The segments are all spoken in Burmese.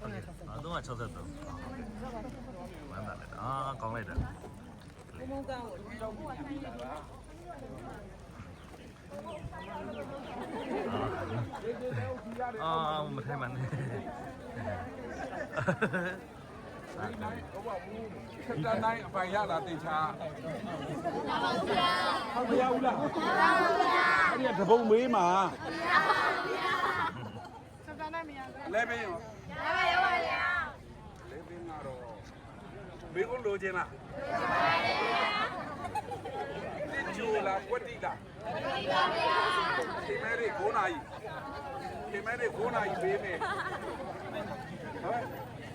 363ဝမ်းသာလိုက်တာကောင်းလိုက်တယ်မထိုင်မှန်းချက်တန်းတိုင်းအပိုင်ရတာတင်ချာဟုတ်မရဘူးလားအဲ့ဒီတပုံမေးမှာချက်တန်းတိုင်းမရဘူးလဲပင်းရောရပါဗျာလဲပင်းကတော့ဘေးကိုလိုချင်လားတင်ချိုလားကွက်တိကဒီမဲရီ9နာရီဒီမဲရီ9နာရီပေးမယ်ဟဲ့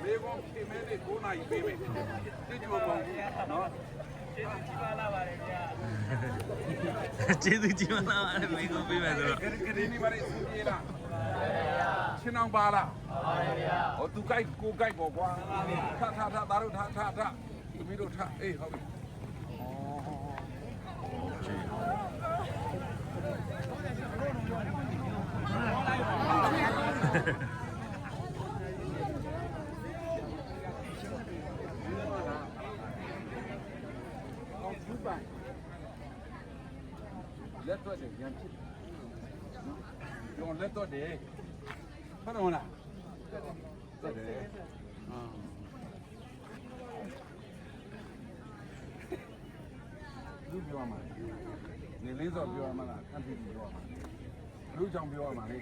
မေကွန်ဒီမဲရီ9နာရီပေးမယ်တင်ချိုပေါ့နော်ကျေးဇူးကြီးမလားမေကိုပေးမယ်ဆိုတော့ဂရီနီပါရီစူပြေလားချင်းအောင်ပါလားပါတယ်ဗျာဟောသူကြိုက်ကိုကြိုက်ပေါ့ကွာထသားတို့ထသူမီးတို့ထအေးဟုတ်ပြီလက်တော့တယ်ရံဖြစ်ရောလက်တော့တယ်ဟုတ်တယ်မလားတက်တယ်လူပြောမှာနေလေးစောပြောမှာလားခန့်ပြီးပြောမှာလူကြောင့်ပြောမှာလေ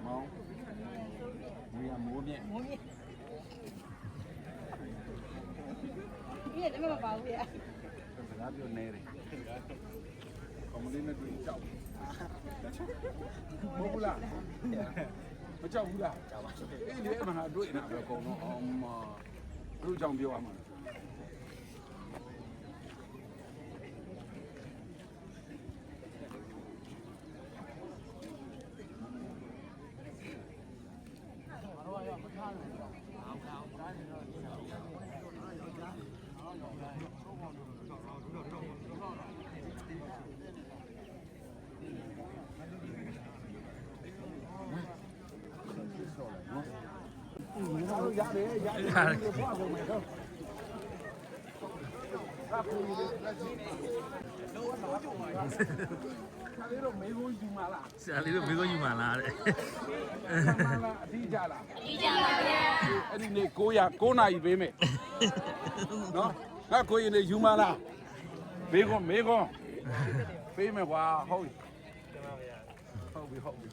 မောင်ဒီကမိုးမြင့်ပြည့်တယ်မပါဘူးဗျာစကားပြောနေတယ်ကွန်မလေးနဲ့တွေ့ကြောက်မဟုတ်ဘူးလားမကြောက်ဘူးလားကြောက်ပါအေးလေအမှန်ကတွေ့နေတာပဲအကုန်လုံးအောင်မလူကြောင့်ပြောရမှာရတယ်ဘွားကုန်မယ်တော့ခါပူရလက်ရှိလုံးဝကြုံပါလားခါလေးတော့မေကုန်းယူမှာလားဆရာလေးတို့မေကုန်းယူမှာလားတဲ့အတိကြလားအတိကြပါဗျာအဲ့ဒီနေ့9နာရီပေးမယ်နော်ငါကိုရင်နေယူမှာလားမေကုန်းပေးမယ်ကွာဟုတ်ပြီဟုတ်ပြီ